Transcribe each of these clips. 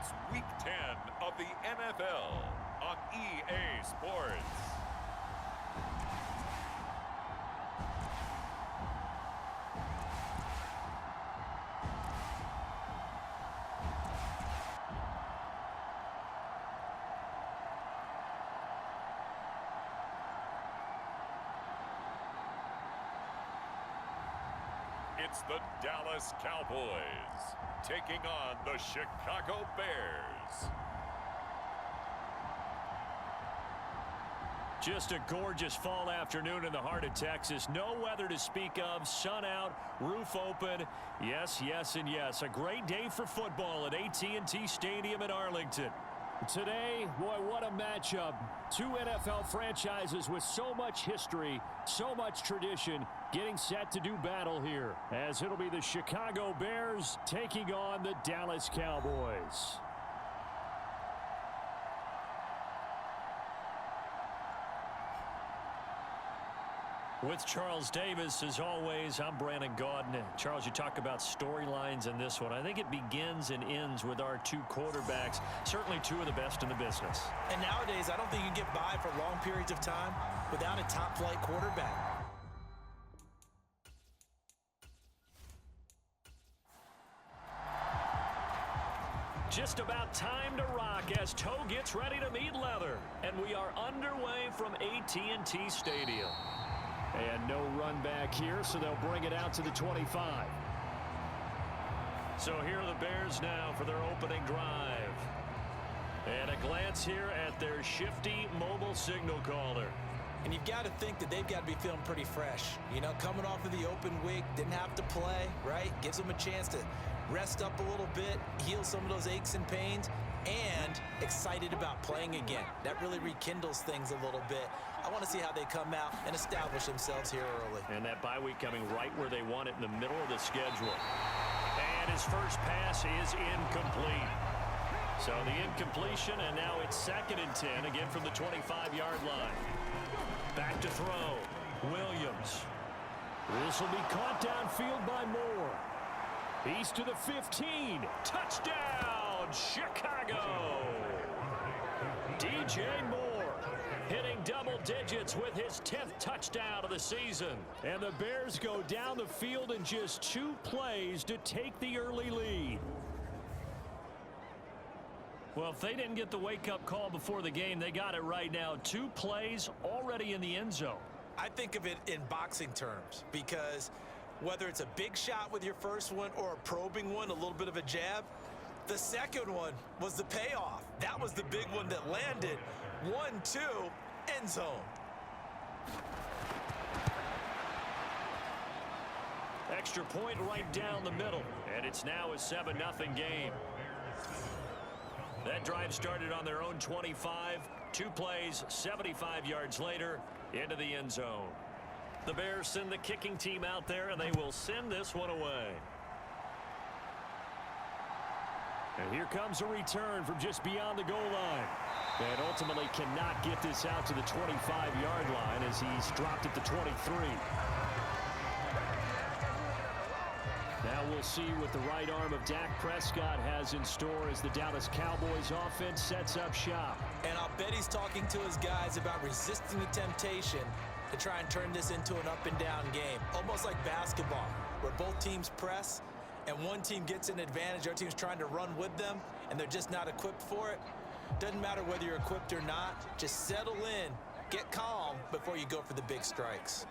It's Week 10 of the NFL on EA Sports. It's the Dallas Cowboys taking on the Chicago Bears. Just a gorgeous fall afternoon in the heart of Texas. No weather to speak of. Sun out, roof open. Yes, yes, and yes. A great day for football at AT&T Stadium in Arlington. Today, boy, what a matchup. Two NFL franchises with so much history, so much tradition, getting set to do battle here, as it'll be the Chicago Bears taking on the Dallas Cowboys. With Charles Davis, as always, I'm Brandon Gaudin. Charles, you talk about storylines in this one. I think it begins and ends with our two quarterbacks, certainly two of the best in the business. And nowadays, I don't think you can get by for long periods of time without a top-flight quarterback. Just about time to rock as Toe gets ready to meet leather. And we are underway from AT&T Stadium. And no run back here, so they'll bring it out to the 25. So here are the Bears now for their opening drive. And a glance here at their shifty mobile signal caller. And you've got to think that they've got to be feeling pretty fresh. You know, coming off of the open week, didn't have to play, right? Gives them a chance to rest up a little bit, heal some of those aches and pains, and excited about playing again. That really rekindles things a little bit. I want to see how they come out and establish themselves here early. And that bye week coming right where they want it in the middle of the schedule. And his first pass is incomplete. So the incompletion, and now it's 2nd and 10, again from the 25-yard line. Back to throw. Williams. This will be caught downfield by Moore. He's to the 15. Touchdown, Chicago. DJ Moore hitting double digits with his 10th touchdown of the season. And the Bears go down the field in just 2 plays to take the early lead. Well, if they didn't get the wake-up call before the game, they got it right now. 2 plays already in the end zone. I think of it in boxing terms because whether it's a big shot with your first one or a probing one, a little bit of a jab, the second one was the payoff. That was the big one that landed. 1-2, end zone. Extra point right down the middle, and it's now a 7-0 game. That drive started on their own 25. 2 plays, 75 yards later, into the end zone. The Bears send the kicking team out there, and they will send this one away. And here comes a return from just beyond the goal line. And ultimately cannot get this out to the 25-yard line as he's dropped at the 23. Now we'll see what the right arm of Dak Prescott has in store as the Dallas Cowboys offense sets up shop. And I'll bet he's talking to his guys about resisting the temptation to try and turn this into an up-and-down game, almost like basketball, where both teams press and one team gets an advantage, our team's trying to run with them, and they're just not equipped for it. Doesn't matter whether you're equipped or not, just settle in, get calm before you go for the big strikes.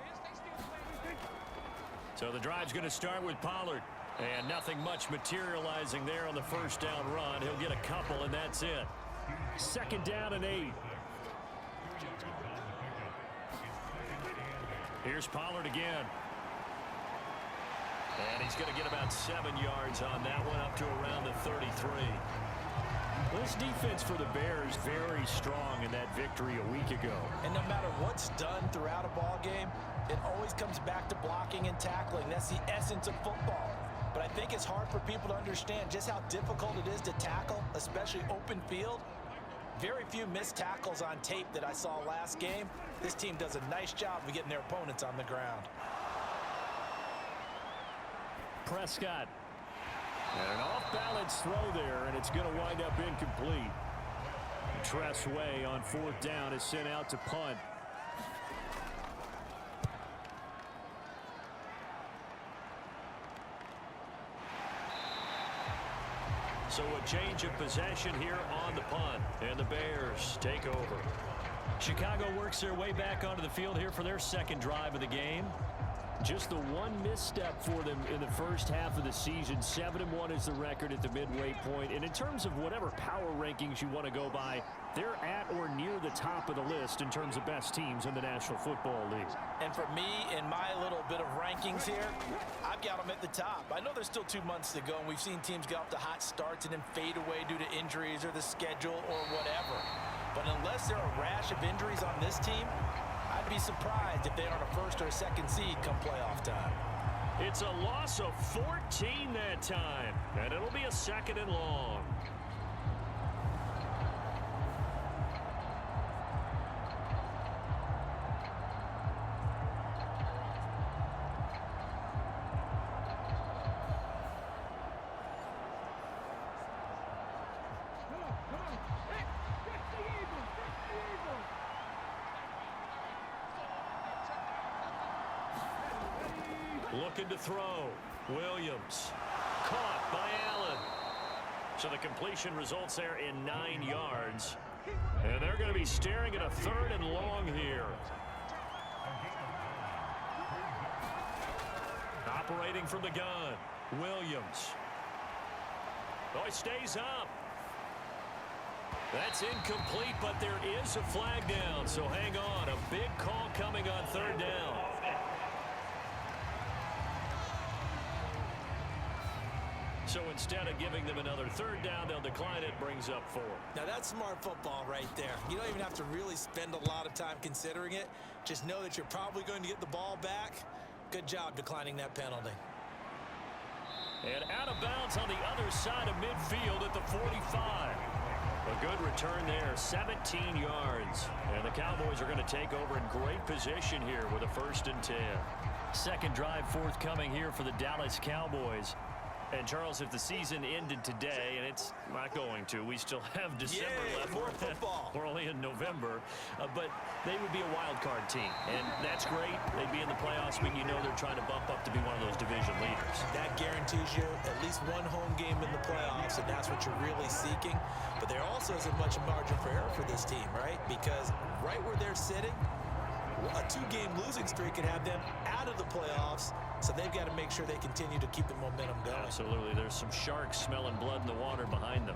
So the drive's going to start with Pollard, and nothing much materializing there on the first down run. He'll get a couple, and that's it. 2nd down and 8. Here's Pollard again. And he's going to get about 7 yards on that one, up to around the 33. This defense for the Bears very strong in that victory a week ago. And no matter what's done throughout a ball game, it always comes back to blocking and tackling. That's the essence of football. But I think it's hard for people to understand just how difficult it is to tackle, especially open field. Very few missed tackles on tape that I saw last game. This team does a nice job of getting their opponents on the ground. Prescott. And an off-balance throw there, and it's going to wind up incomplete. Tress Way on 4th down is sent out to punt. So a change of possession here on the punt, and the Bears take over. Chicago works their way back onto the field here for their second drive of the game. Just the one misstep for them in the first half of the season. 7-1 is the record at the midway point. And in terms of whatever power rankings you want to go by, they're at or near the top of the list in terms of best teams in the National Football League. And for me, in my little bit of rankings here, I've got them at the top. I know there's still 2 months to go, and we've seen teams get off to hot starts and then fade away due to injuries or the schedule or whatever. But unless there are a rash of injuries on this team, I'd be surprised if they aren't a first or a second seed come playoff time. It's a loss of 14 that time, and it'll be a 2nd and long. Looking to throw. Williams. Caught by Allen. So the completion results there in 9 yards. And they're going to be staring at a 3rd and long here. Operating from the gun. Williams. Oh, he stays up. That's incomplete, but there is a flag down. So hang on. A big call coming on 3rd down. So instead of giving them another 3rd down, they'll decline it, brings up 4. Now that's smart football right there. You don't even have to really spend a lot of time considering it. Just know that you're probably going to get the ball back. Good job declining that penalty. And out of bounds on the other side of midfield at the 45. A good return there, 17 yards. And the Cowboys are going to take over in great position here with a 1st and 10. Second drive forthcoming here for the Dallas Cowboys. And, Charles, if the season ended today, and it's not going to, we still have December left. More football. We're only in November. But they would be a wild card team. And that's great. They'd be in the playoffs, but you know they're trying to bump up to be one of those division leaders. That guarantees you at least one home game in the playoffs, and that's what you're really seeking. But there also isn't much margin for error for this team, right? Because right where they're sitting, a 2-game losing streak could have them out of the playoffs, so they've got to make sure they continue to keep the momentum going. Absolutely. There's some sharks smelling blood in the water behind them.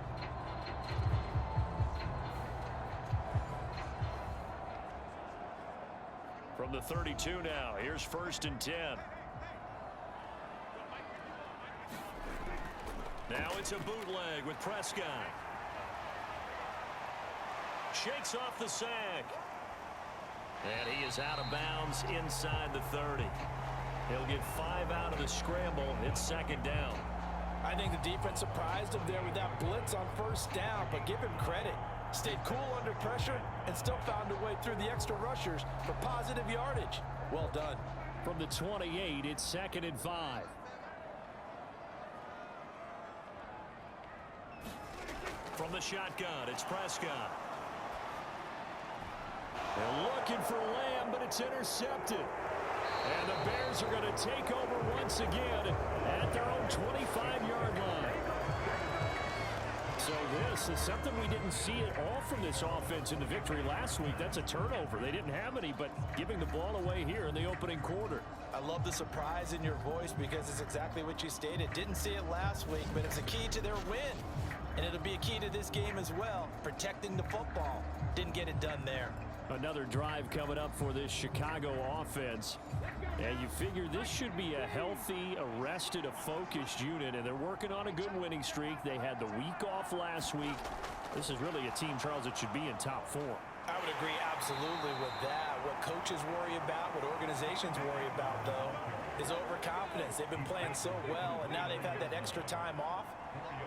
From the 32 now, here's 1st and 10. Now it's a bootleg with Prescott. Shakes off the sack. And he is out of bounds inside the 30. He'll get 5 out of the scramble. It's 2nd down. I think the defense surprised him there with that blitz on 1st down, but give him credit. Stayed cool under pressure and still found a way through the extra rushers for positive yardage. Well done. From the 28, it's 2nd and 5. From the shotgun, it's Prescott. They're looking for Lamb, but it's intercepted. And the Bears are going to take over once again at their own 25-yard line. So this is something we didn't see at all from this offense in the victory last week. That's a turnover. They didn't have any, but giving the ball away here in the opening quarter. I love the surprise in your voice because it's exactly what you stated. Didn't see it last week, but it's a key to their win. And it'll be a key to this game as well, protecting the football. Didn't get it done there. Another drive coming up for this Chicago offense. And you figure this should be a healthy, a focused unit, and they're working on a good winning streak. They had the week off last week. This is really a team, Charles, that should be in top 4. I would agree absolutely with that. What coaches worry about, what organizations worry about, though, is overconfidence. They've been playing so well, and now they've had that extra time off.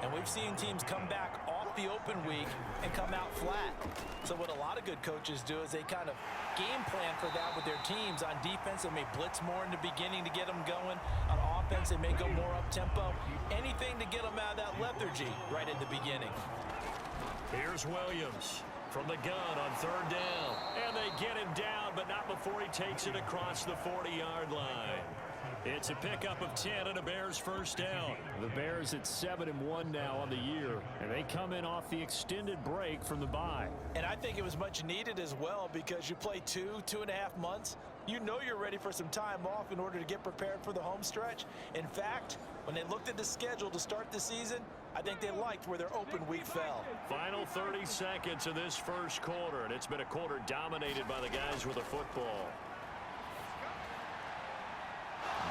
And we've seen teams come back off the open week and come out flat. So what a lot of good coaches do is they kind of game plan for that with their teams. On defense, they may blitz more in the beginning to get them going. On offense. They may go more up-tempo. Anything to get them out of that lethargy right at the beginning. Here's Williams from the gun on third down. And they get him down, but not before he takes it across the 40-yard line. It's a pickup of 10 and a Bears first down. The Bears at 7-1 now on the year, and they come in off the extended break from the bye. And I think it was much needed as well because you play 2.5 months. You know you're ready for some time off in order to get prepared for the home stretch. In fact, when they looked at the schedule to start the season, I think they liked where their open week fell. Final 30 seconds of this first quarter, and it's been a quarter dominated by the guys with the football.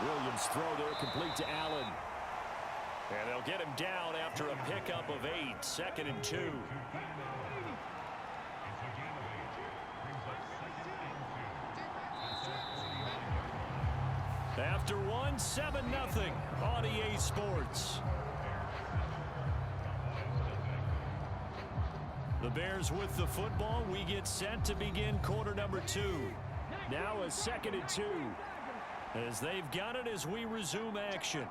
Williams throw there, complete to Allen. And they'll get him down after a pickup of 8, 2nd and 2. After one, 7-0 on EA Sports. The Bears with the football. We get set to begin quarter number 2. Now a 2nd and 2. As they've got it as we resume action.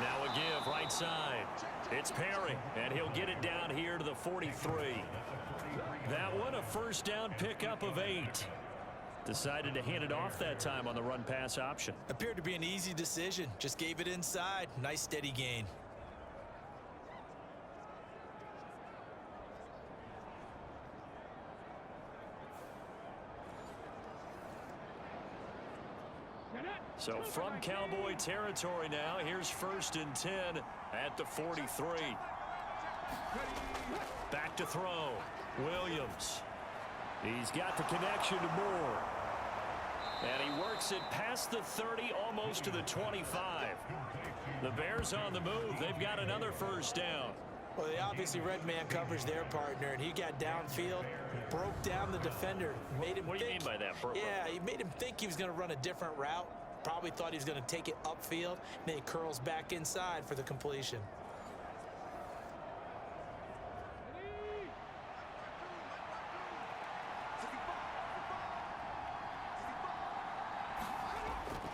Now a give right side. It's Perry, and he'll get it down here to the 43. That one a first down pickup of 8. Decided to hand it off that time on the run-pass option. Appeared to be an easy decision. Just gave it inside. Nice steady gain. So from Cowboy territory now, here's 1st and 10 at the 43. Back to throw. Williams. He's got the connection to Moore. And he works it past the 30, almost to the 25. The Bears on the move. They've got another first down. Well, they obviously read man coverage their partner, and he got downfield, broke down the defender, made him What do you mean by that, Burt? Yeah, he made him think he was going to run a different route. Probably thought he was going to take it upfield. Then he curls back inside for the completion.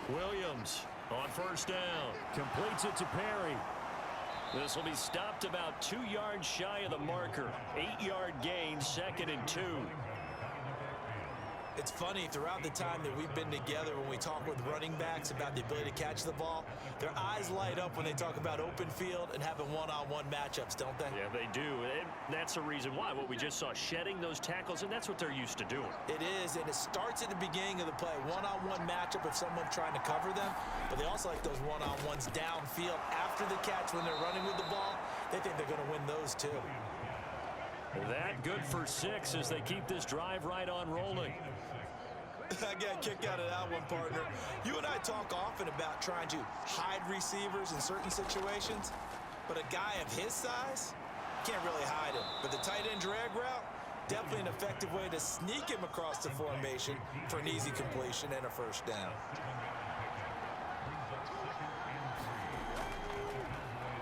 Williams on first down. Completes it to Perry. This will be stopped about 2 yards shy of the marker. 8-yard gain, 2nd and 2. It's funny, throughout the time that we've been together, when we talk with running backs about the ability to catch the ball, their eyes light up when they talk about open field and having one-on-one matchups, don't they? Yeah, they do. And that's the reason why. What we just saw, shedding those tackles, and that's what they're used to doing. It is, and it starts at the beginning of the play. One-on-one matchup if someone's trying to cover them, but they also like those one-on-ones downfield after the catch when they're running with the ball. They think they're going to win those too. That good for 6 as they keep this drive right on rolling. I got a kick out of that one, partner. You and I talk often about trying to hide receivers in certain situations, but a guy of his size can't really hide him. But the tight end drag route, definitely an effective way to sneak him across the formation for an easy completion and a first down.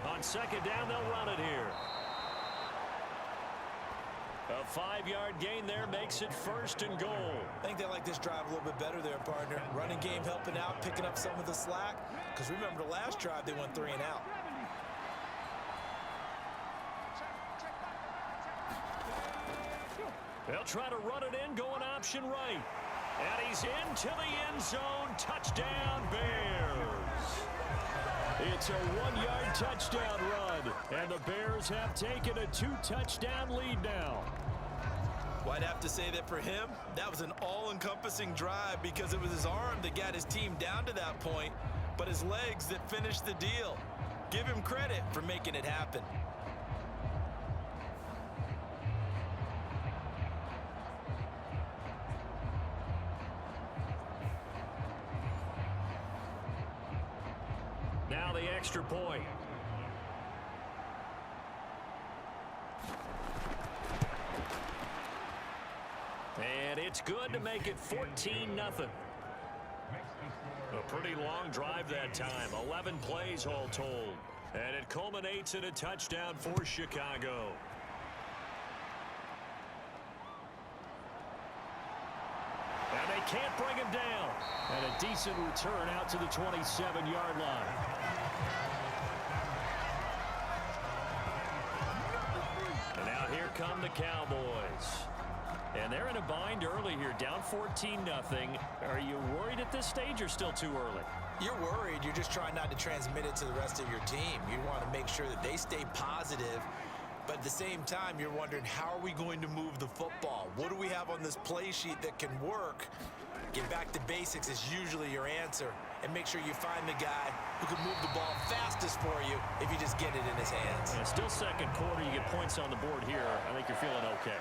On 2nd down, they'll run it here. A 5-yard gain there makes it 1st and goal. I think they like this drive a little bit better there, partner. Running game helping out, picking up some of the slack. Because remember the last drive, they went 3 and out. They'll try to run it in, going option right. And he's into the end zone. Touchdown, Bears. It's a 1-yard touchdown run. And the Bears have taken a 2-touchdown lead now. Well, I'd have to say that for him, that was an all-encompassing drive because it was his arm that got his team down to that point, but his legs that finished the deal. Give him credit for making it happen. Now the extra point. And it's good to make it 14-0. A pretty long drive that time. 11 plays all told. And it culminates in a touchdown for Chicago. And they can't bring him down. And a decent return out to the 27-yard line. And now here come the Cowboys. And they're in a bind early here, down 14-0. Are you worried at this stage or still too early? You're worried. You're just trying not to transmit it to the rest of your team. You want to make sure that they stay positive. But at the same time, you're wondering, how are we going to move the football? What do we have on this play sheet that can work? Get back to basics is usually your answer. And make sure you find the guy who can move the ball fastest for you if you just get it in his hands. And still second quarter, you get points on the board here. I think you're feeling okay.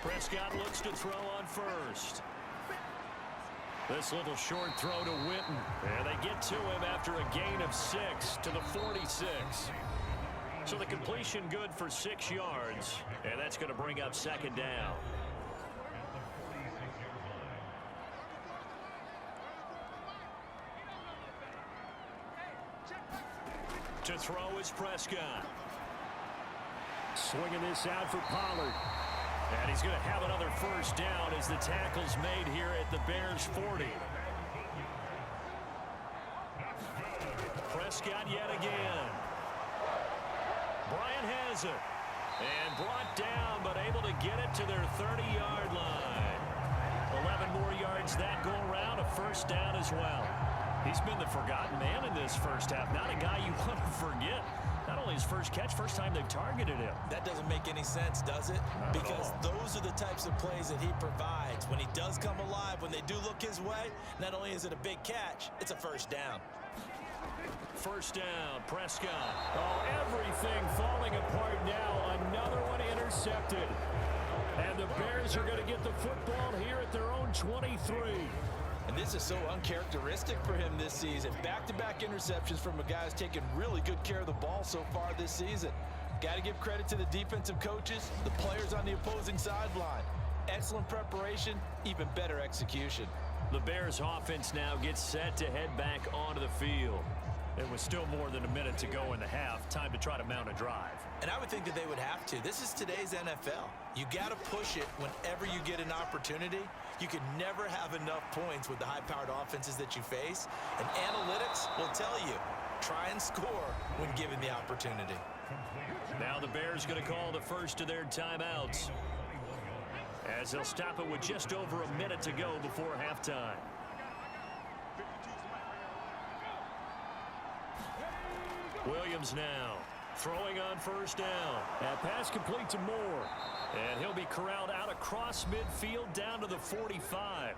Prescott looks to throw on first. This little short throw to Witten. And they get to him after a gain of 6 to the 46. So the completion good for 6 yards. And that's going to bring up second down. To throw is Prescott. Swinging this out for Pollard. And he's going to have another first down as the tackle's made here at the Bears 40. Prescott yet again. Bryant has it. And brought down, but able to get it to their 30-yard line. 11 more yards that go around, a first down as well. He's been the forgotten man in this first half. Not a guy you want to forget. Not only his first catch, first time they've targeted him. That doesn't make any sense, does it? Because those are the types of plays that he provides. When he does come alive, when they do look his way, not only is it a big catch, it's a first down. First down, Prescott. Oh, everything falling apart now. Another one intercepted. And the Bears are going to get the football here at their own 23. And this is so uncharacteristic for him this season. Back-to-back interceptions from a guy who's taken really good care of the ball so far this season. Got to give credit to the defensive coaches, the players on the opposing sideline. Excellent preparation, even better execution. The Bears offense now gets set to head back onto the field. There was still more than a minute to go in the half. Time to try to mount a drive. And I would think that they would have to. This is today's NFL. You got to push it whenever you get an opportunity. You can never have enough points with the high-powered offenses that you face. And analytics will tell you, try and score when given the opportunity. Now the Bears going to call the first of their timeouts, as they'll stop it with just over a minute to go before halftime. Williams now throwing on first down. That pass complete to Moore. And he'll be corralled out across midfield down to the 45.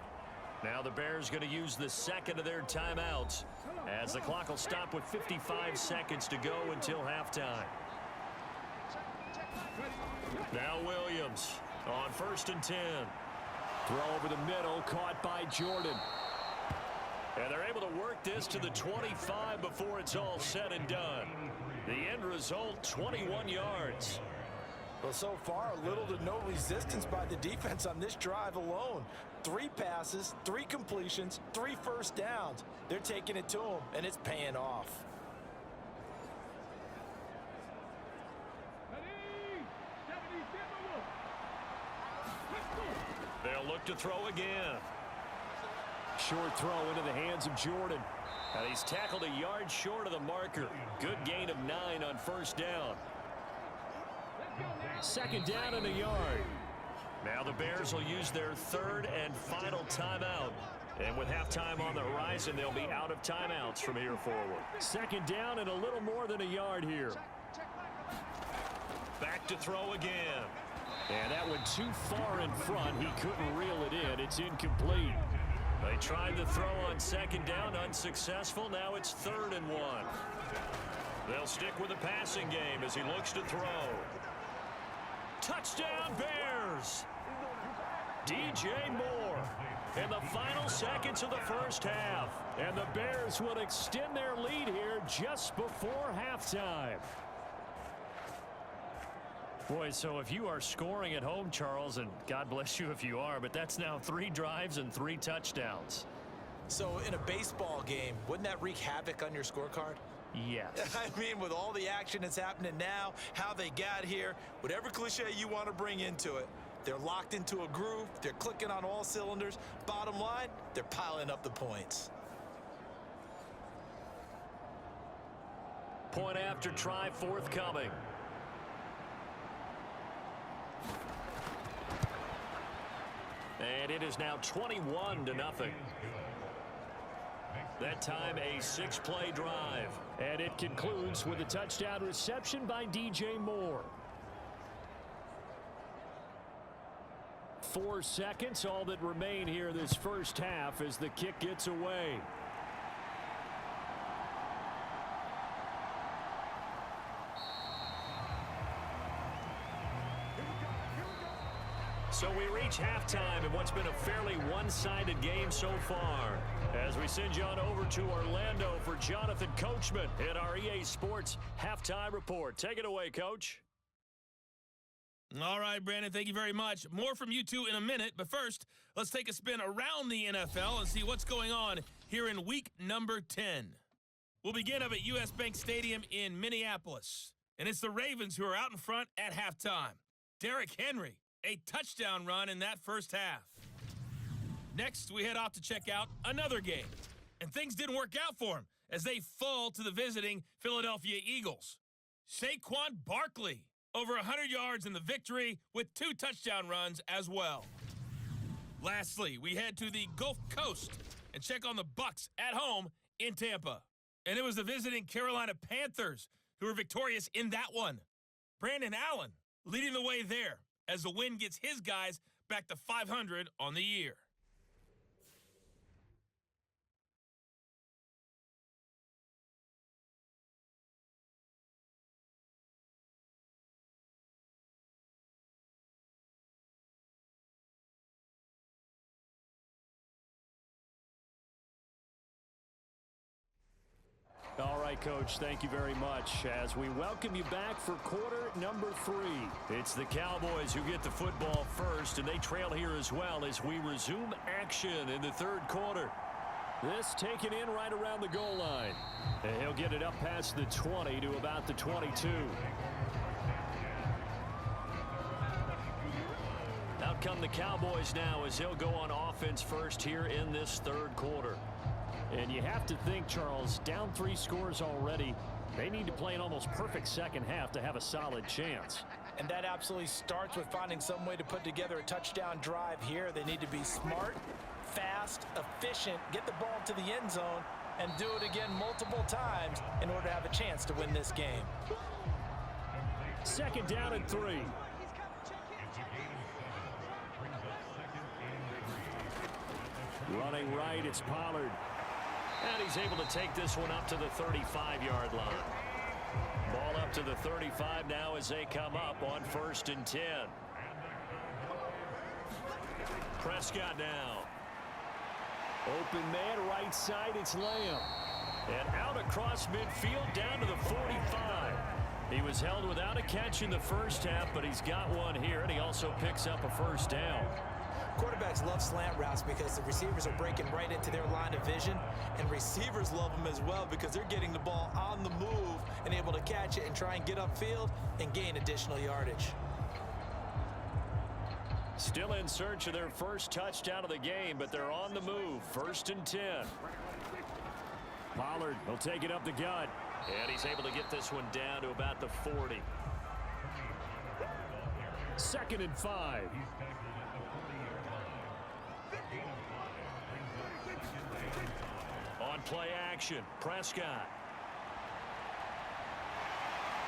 Now the Bears going to use the second of their timeouts, as the clock will stop with 55 seconds to go until halftime. Now Williams on 1st and 10. Throw over the middle, caught by Jordan. And they're able to work this to the 25 before it's all said and done. The end result, 21 yards. Well, so far, little to no resistance by the defense on this drive alone. 3 passes, 3 completions, 3 first downs. They're taking it to them, and it's paying off. They'll look to throw again. Short throw into the hands of Jordan. And he's tackled a yard short of the marker. Good gain of 9 on first down. Second down and a yard. Now the Bears will use their 3rd and final timeout. And with halftime on the horizon, they'll be out of timeouts from here forward. Second down and a little more than a yard here. Back to throw again. And that went too far in front. He couldn't reel it in. It's incomplete. They tried to throw on second down, unsuccessful. Now it's 3rd and 1. They'll stick with the passing game as he looks to throw. Touchdown, Bears! DJ Moore in the final seconds of the first half. And the Bears will extend their lead here just before halftime. Boy, so if you are scoring at home, Charles, and God bless you if you are, but that's now 3 drives and 3 touchdowns. So in a baseball game, wouldn't that wreak havoc on your scorecard? Yes. I mean, with all the action that's happening now, how they got here, whatever cliche you want to bring into it, They're locked into a groove. They're clicking on all cylinders. Bottom line, they're piling up the points. Point after try forthcoming. And it is now 21-0. That time a 6-play drive. And it concludes with a touchdown reception by DJ Moore. 4 seconds, all that remain here this first half as the kick gets away. So we reach halftime in what's been a fairly one-sided game so far. As we send you on over to Orlando for Jonathan Coachman in our EA Sports Halftime Report. Take it away, Coach. All right, Brandon, thank you very much. More from you two in a minute, but first, let's take a spin around the NFL and see what's going on here in week number 10. We'll begin up at U.S. Bank Stadium in Minneapolis, and it's the Ravens who are out in front at halftime. Derrick Henry, a touchdown run in that first half. Next, we head off to check out another game, and things didn't work out for him as they fall to the visiting Philadelphia Eagles. Saquon Barkley, over 100 yards in the victory with 2 touchdown runs as well. Lastly, we head to the Gulf Coast and check on the Bucs at home in Tampa. And it was the visiting Carolina Panthers who were victorious in that one. Brandon Allen leading the way there as the win gets his guys back to 500 on the year. All right, Coach, thank you very much. As we welcome you back for quarter number 3. It's the Cowboys who get the football first, and they trail here as well as we resume action in the third quarter. This taken in right around the goal line. And he'll get it up past the 20 to about the 22. Out come the Cowboys now as they'll go on offense first here in this third quarter. And you have to think, Charles, down 3 scores already. They need to play an almost perfect second half to have a solid chance. And that absolutely starts with finding some way to put together a touchdown drive here. They need to be smart, fast, efficient, get the ball to the end zone, and do it again multiple times in order to have a chance to win this game. Second down and 3. Running right, it's Pollard. And he's able to take this one up to the 35-yard line. Ball up to the 35 now as they come up on 1st and 10. Prescott now. Open man, right side, it's Lamb. And out across midfield down to the 45. He was held without a catch in the first half, but he's got one here, and he also picks up a first down. Quarterbacks love slant routes because the receivers are breaking right into their line of vision, and receivers love them as well because they're getting the ball on the move and able to catch it and try and get upfield and gain additional yardage. Still in search of their first touchdown of the game, but they're on the move. 1st and 10. Pollard will take it up the gut. And he's able to get this one down to about the 40. 2nd and 5. On play action, Prescott.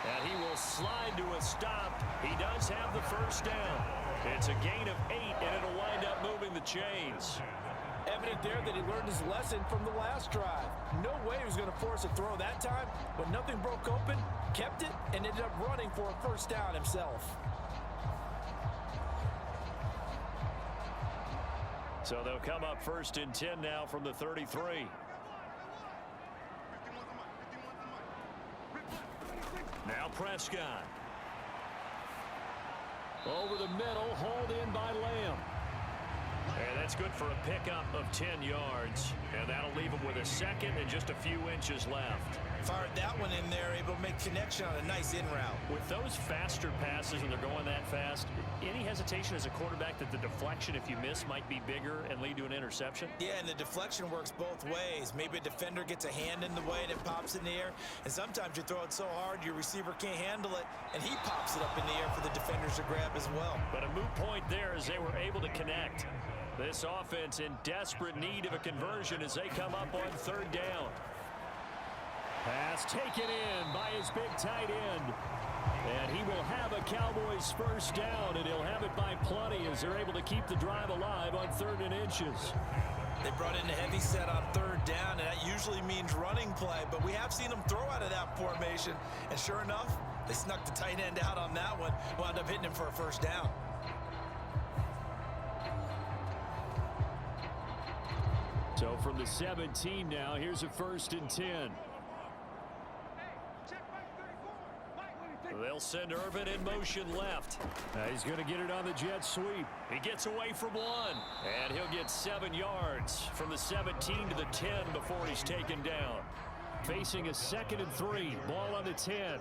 And he will slide to a stop. He does have the first down. It's a gain of 8, and it'll wind up moving the chains. Evident there that he learned his lesson from the last drive. No way he was going to force a throw that time, but nothing broke open, kept it, and ended up running for a first down himself. So they'll come up 1st and 10 now from the 33. Now Prescott. Over the middle, hauled in by Lamb. And that's good for a pickup of 10 yards. And that'll leave him with a second and just a few inches left. Fired that one in there, able to make connection on a nice in route. With those faster passes when they're going that fast, any hesitation as a quarterback that the deflection, if you miss, might be bigger and lead to an interception? Yeah, and the deflection works both ways. Maybe a defender gets a hand in the way and it pops in the air. And sometimes you throw it so hard your receiver can't handle it, and he pops it up in the air for the defenders to grab as well. But a moot point there as they were able to connect. This offense in desperate need of a conversion as they come up on third down. Pass taken in by his big tight end. And he will have a Cowboys first down, and he'll have it by plenty as they're able to keep the drive alive on 3rd and inches. They brought in a heavy set on 3rd down, and that usually means running play, but we have seen them throw out of that formation. And sure enough, they snuck the tight end out on that one, wound up hitting him for a first down. So from the 17 now, here's a 1st and 10. They'll send Irvin in motion left. He's going to get it on the jet sweep. He gets away from one, and he'll get 7 yards from the 17 to the 10 before he's taken down. Facing a 2nd and 3. Ball on the 10.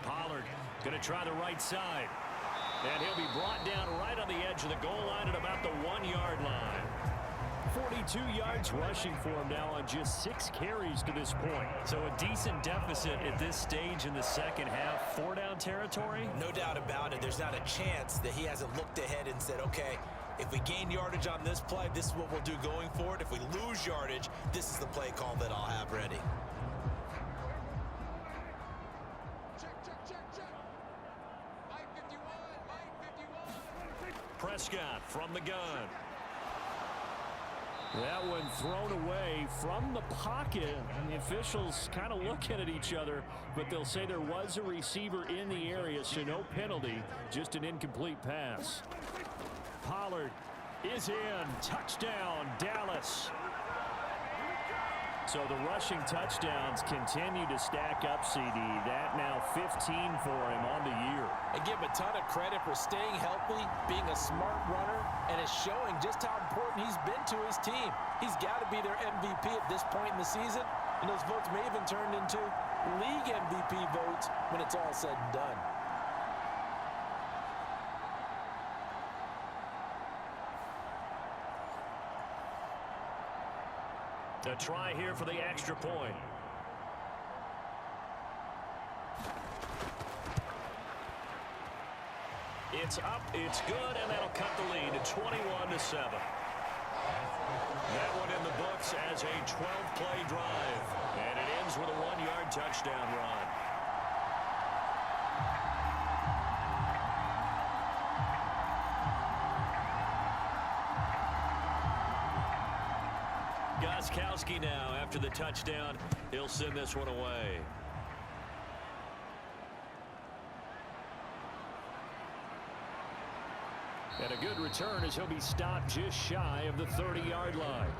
Pollard going to try the right side. And he'll be brought down right on the edge of the goal line at about the 1-yard line. 42 yards rushing for him now on just 6 carries to this point. So a decent deficit at this stage in the second half. 4-down territory? No doubt about it. There's not a chance that he hasn't looked ahead and said, okay, if we gain yardage on this play, this is what we'll do going forward. If we lose yardage, this is the play call that I'll have ready. Prescott from the gun. That one thrown away from the pocket. And the officials kind of looking at each other, but they'll say there was a receiver in the area, so no penalty, just an incomplete pass. Pollard is in. Touchdown, Dallas. So the rushing touchdowns continue to stack up, CD. That now 15 for him on the year. I give him a ton of credit for staying healthy, being a smart runner, and it's showing just how important he's been to his team. He's got to be their MVP at this point in the season, and those votes may even turn into league MVP votes when it's all said and done. A try here for the extra point. It's up, it's good, and that'll cut the lead to 21-7. That one in the books as a 12-play drive, and it ends with a 1-yard touchdown run. Gostkowski now after the touchdown. He'll send this one away. And a good return as he'll be stopped just shy of the 30-yard line.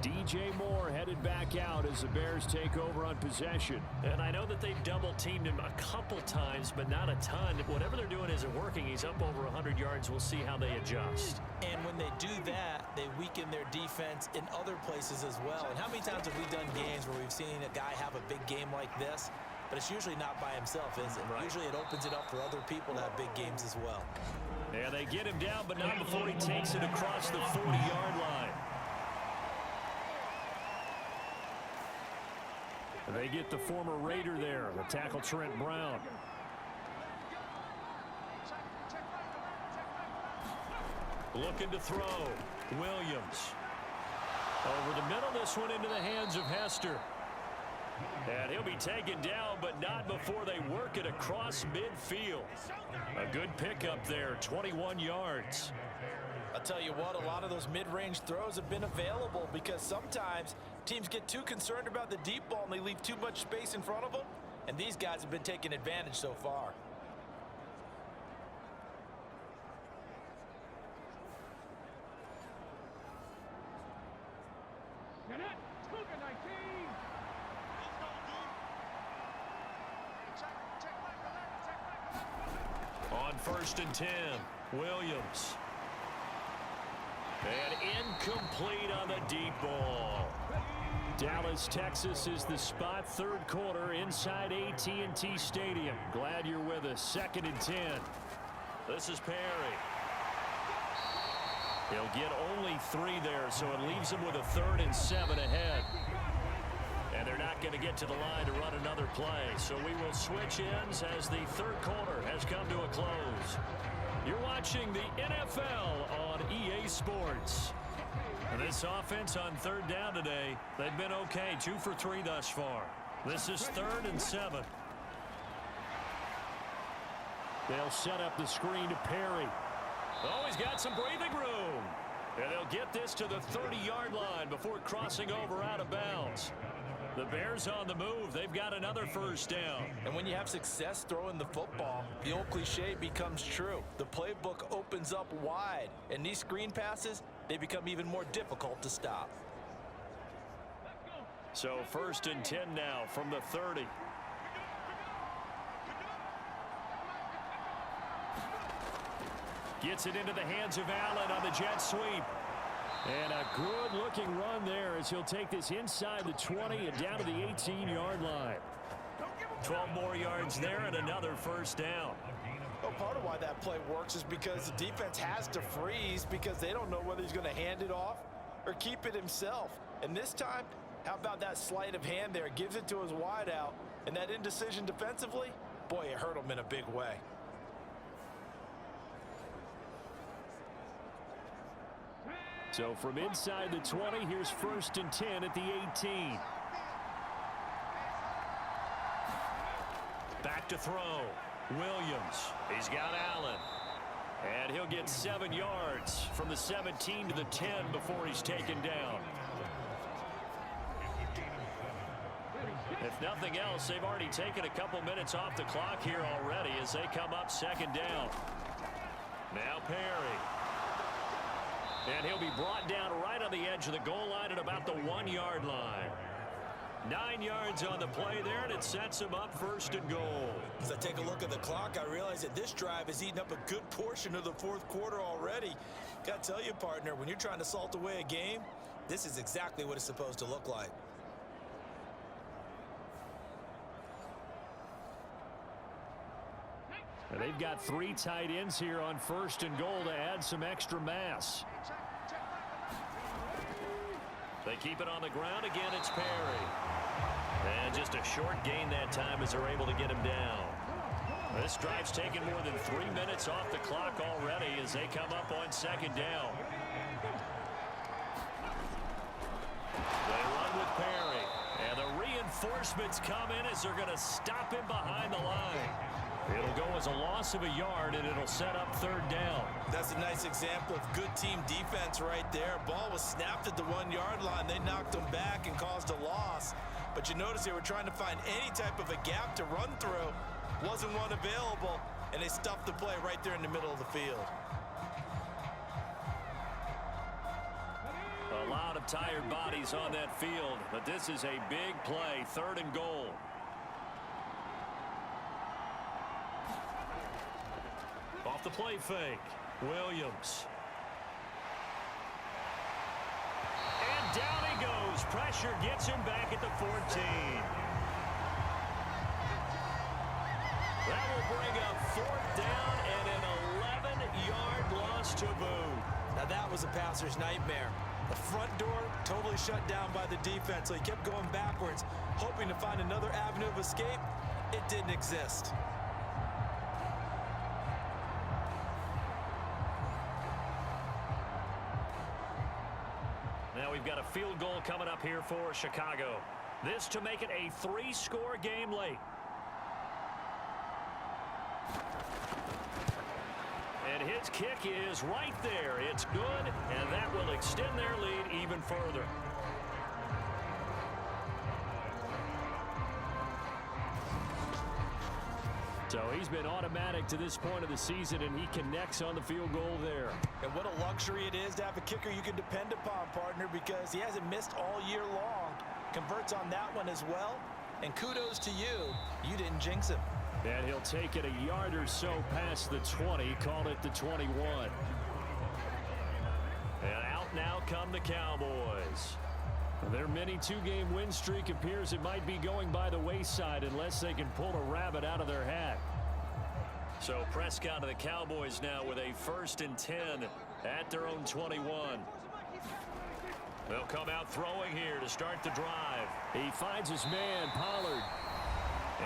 DJ Moore headed back out as the Bears take over on possession. And I know that they've double-teamed him a couple times, but not a ton. Whatever they're doing isn't working. He's up over 100 yards. We'll see how they adjust. And when they do that, they weaken their defense in other places as well. And how many times have we done games where we've seen a guy have a big game like this? But it's usually not by himself, is it? Right. Usually it opens it up for other people to have big games as well. And they get him down, but not before he takes it across the 40-yard line. They get the former Raider there, the tackle Trent Brown. Looking to throw. Williams. Over the middle, this one into the hands of Hester. And he'll be taken down, but not before they work it across midfield. A good pickup there, 21 yards. I'll tell you what, a lot of those mid-range throws have been available because sometimes teams get too concerned about the deep ball and they leave too much space in front of them. And these guys have been taking advantage so far. first and 10. Williams. And incomplete on the deep ball. Dallas, Texas is the spot. Third quarter inside AT&T Stadium. Glad you're with us. Second and 10. This is Perry. He'll get only 3 there, so it leaves him with a 3rd and 7 ahead. And they're not going to get to the line to run another play. So we will switch ends as the third quarter has come to a close. You're watching the NFL on EA Sports. And this offense on third down today, they've been okay. 2 for 3 thus far. This is 3rd and 7. They'll set up the screen to Perry. Oh, he's got some breathing room. And they'll get this to the 30-yard line before crossing over out of bounds. The Bears on the move. They've got another first down. And when you have success throwing the football, the old cliche becomes true. The playbook opens up wide, and these screen passes, they become even more difficult to stop. So 1st and 10 now from the 30. Gets it into the hands of Allen on the jet sweep. And a good-looking run there as he'll take this inside the 20 and down to the 18-yard line. 12 more yards there and another first down. Well, part of why that play works is because the defense has to freeze because they don't know whether he's going to hand it off or keep it himself. And this time, how about that sleight of hand there? Gives it to his wideout. And that indecision defensively, boy, it hurt him in a big way. So from inside the 20, here's 1st and 10 at the 18. Back to throw. Williams. He's got Allen. And he'll get 7 yards from the 17 to the 10 before he's taken down. If nothing else, they've already taken a couple minutes off the clock here already as they come up 2nd down. Now Perry. And he'll be brought down right on the edge of the goal line at about the 1-yard line. 9 yards on the play there, and it sets him up 1st and goal. As I take a look at the clock, I realize that this drive has eaten up a good portion of the 4th quarter already. Got to tell you, partner, when you're trying to salt away a game, this is exactly what it's supposed to look like. And they've got 3 tight ends here on 1st and goal to add some extra mass. They keep it on the ground. Again, it's Perry. And just a short gain that time as they're able to get him down. This drive's taken more than 3 minutes off the clock already as they come up on 2nd down. They run with Perry. And the reinforcements come in as they're going to stop him behind the line. It'll go as a loss of a yard, and it'll set up 3rd down. That's a nice example of good team defense right there. Ball was snapped at the 1-yard line. They knocked him back and caused a loss. But you notice they were trying to find any type of a gap to run through. Wasn't one available, and they stuffed the play right there in the middle of the field. A lot of tired bodies on that field, but this is a big play. 3rd and goal. Off the play fake. Williams. And down he goes. Pressure gets him back at the 14. That will bring up 4th down and an 11-yard loss to boot. Now that was a passer's nightmare. The front door totally shut down by the defense, so he kept going backwards, hoping to find another avenue of escape. It didn't exist. Now we've got a field goal coming up here for Chicago. This to make it a 3-score game late. And his kick is right there. It's good, and that will extend their lead even further. So he's been automatic to this point of the season, and he connects on the field goal there. And what a luxury it is to have a kicker you can depend upon, partner, because he hasn't missed all year long. Converts on that one as well. And kudos to you. You didn't jinx him. And he'll take it a yard or so past the 20, call it the 21. And out now come the Cowboys. Their mini two-game win streak appears it might be going by the wayside unless they can pull a rabbit out of their hat. So Prescott of the Cowboys now with a 1st and 10 at their own 21. They'll come out throwing here to start the drive. He finds his man, Pollard.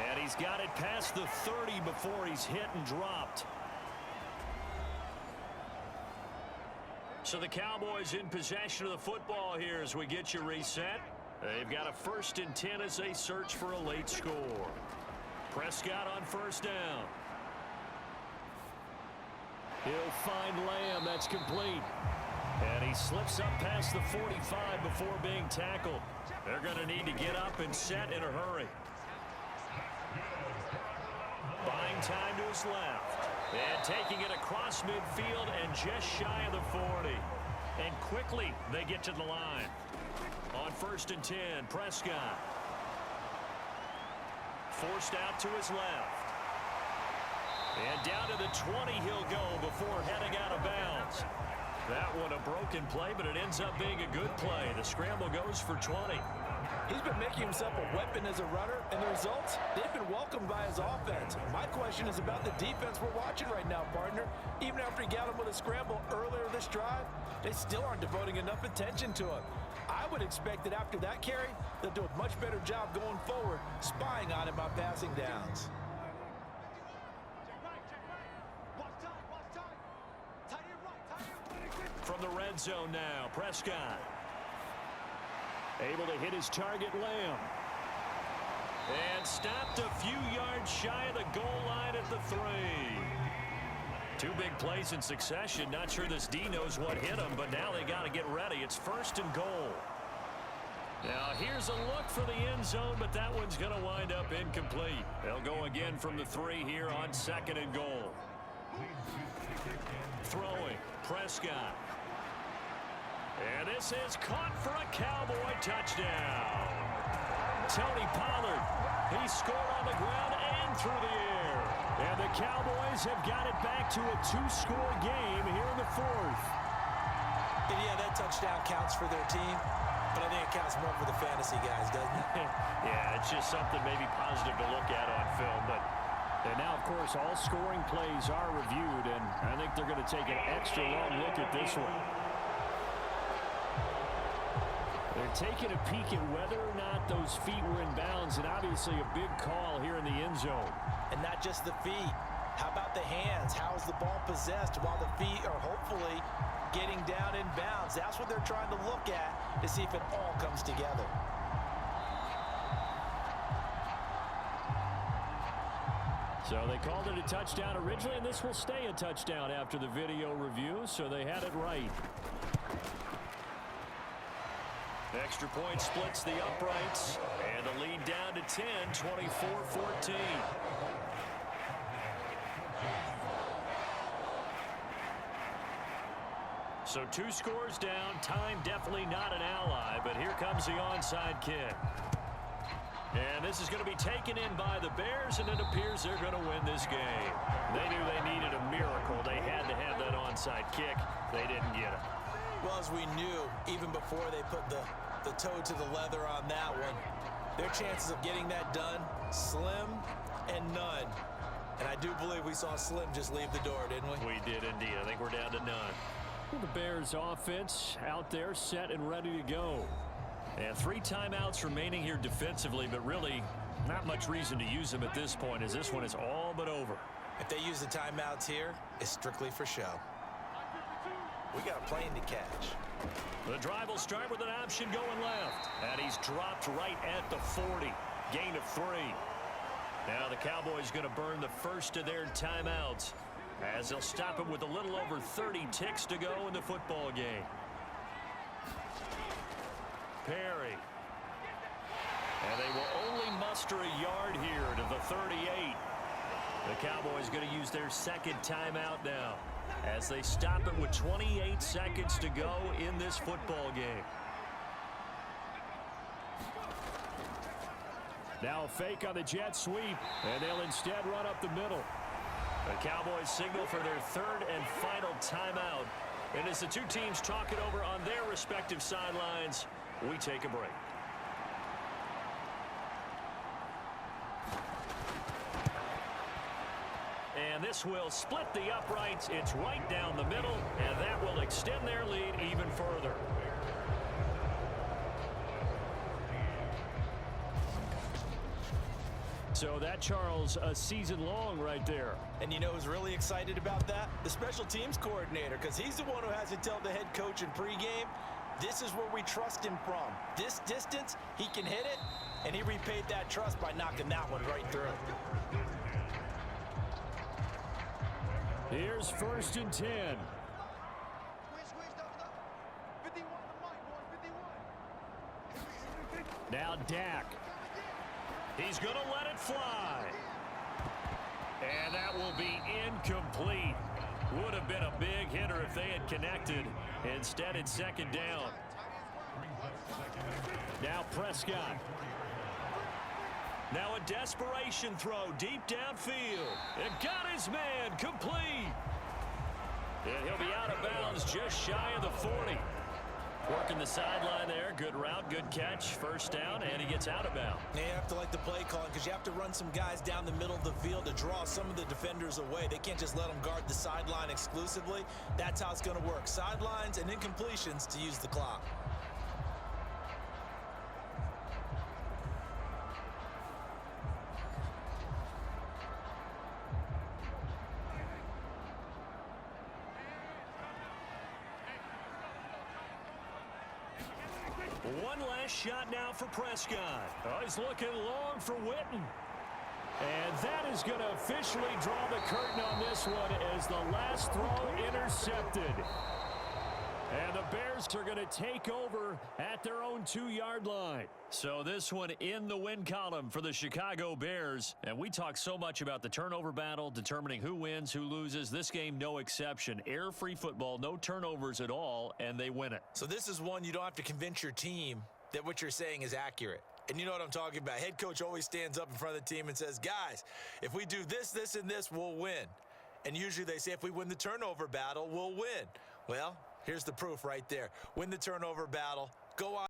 And he's got it past the 30 before he's hit and dropped. So the Cowboys in possession of the football here as we get you reset. They've got a 1st and 10 as they search for a late score. Prescott on 1st down. He'll find Lamb. That's complete. And he slips up past the 45 before being tackled. They're going to need to get up and set in a hurry. Buying time to his left. And taking it across midfield and just shy of the 40. And quickly they get to the line. On 1st and 10, Prescott. Forced out to his left. And down to the 20 he'll go before heading out of bounds. That one a broken play, but it ends up being a good play. The scramble goes for 20. He's been making himself a weapon as a runner, and the results, they've been welcomed by his offense. My question is about the defense we're watching right now, partner. Even after he got him with a scramble earlier this drive, they still aren't devoting enough attention to him. I would expect that after that carry, they'll do a much better job going forward, spying on him on passing downs. From the red zone now, Prescott. Able to hit his target, Lamb. And stopped a few yards shy of the goal line at the 3. 2 big plays in succession. Not sure this D knows what hit him, but now they got to get ready. It's 1st and goal. Now here's a look for the end zone, but that one's going to wind up incomplete. They'll go again from the 3 here on 2nd and goal. Throwing, Prescott. And this is caught for a Cowboy touchdown. Tony Pollard, he scored on the ground and through the air. And the Cowboys have got it back to a 2-score game here in the 4th. And yeah, that touchdown counts for their team, but I think it counts more for the fantasy guys, doesn't it? Yeah, it's just something maybe positive to look at on film. And now, of course, all scoring plays are reviewed, and I think they're going to take an extra long look at this one. They're taking a peek at whether or not those feet were in bounds, and obviously a big call here in the end zone. And not just the feet. How about the hands? How is the ball possessed while the feet are hopefully getting down in bounds? That's what they're trying to look at to see if it all comes together. So they called it a touchdown originally, and this will stay a touchdown after the video review, so they had it right. Extra point splits the uprights, and the lead down to 10, 24-14. So 2 scores down, time definitely not an ally, but here comes the onside kick. And this is going to be taken in by the Bears, and it appears they're going to win this game. They knew they needed a miracle. They had to have that onside kick. They didn't get it. Well, as we knew, even before they put the toe to the leather on that one, their chances of getting that done, slim and none. And I do believe we saw Slim just leave the door, didn't we? We did indeed. I think we're down to none. Well, the Bears offense out there set and ready to go. And 3 timeouts remaining here defensively, but really not much reason to use them at this point, as this one is all but over. If they use the timeouts here, it's strictly for show. We got a plane to catch. The drive will start with an option going left. And he's dropped right at the 40. Gain of 3. Now the Cowboys going to burn the first of their timeouts, as they'll stop him with a little over 30 ticks to go in the football game. Perry. And they will only muster a yard here to the 38. The Cowboys going to use their second timeout now, as they stop it with 28 seconds to go in this football game. Now a fake on the jet sweep, and they'll instead run up the middle. The Cowboys signal for their third and final timeout. And as the two teams talk it over on their respective sidelines, we take a break. And this will split the uprights. It's right down the middle, and that will extend their lead even further. So that, Charles, a season long right there. And you know who's really excited about that? The special teams coordinator, because he's the one who has to tell the head coach in pregame, this is where we trust him from. This distance, he can hit it, and he repaid that trust by knocking that one right through. Here's 1st and 10. Now Dak. He's going to let it fly. And that will be incomplete. Would have been a big hitter if they had connected. Instead, it's 2nd down. Now Prescott. Now a desperation throw deep downfield. It got his man complete. And he'll be out of bounds just shy of the 40. Working the sideline there. Good route, good catch. 1st down, and he gets out of bounds. You have to like the play calling because you have to run some guys down the middle of the field to draw some of the defenders away. They can't just let them guard the sideline exclusively. That's how it's going to work. Sidelines and incompletions to use the clock. One last shot now for Prescott. Oh, he's looking long for Witten. And that is going to officially draw the curtain on this one as the last throw intercepted. And the Bears are going to take over at their own 2-yard line. So this one in the win column for the Chicago Bears. And we talk so much about the turnover battle, determining who wins, who loses. This game, no exception. Air-free football, no turnovers at all, and they win it. So this is one you don't have to convince your team that what you're saying is accurate. And you know what I'm talking about. Head coach always stands up in front of the team and says, guys, if we do this, this, and this, we'll win. And usually they say if we win the turnover battle, we'll win. Well, here's the proof right there. Win the turnover battle. Go on.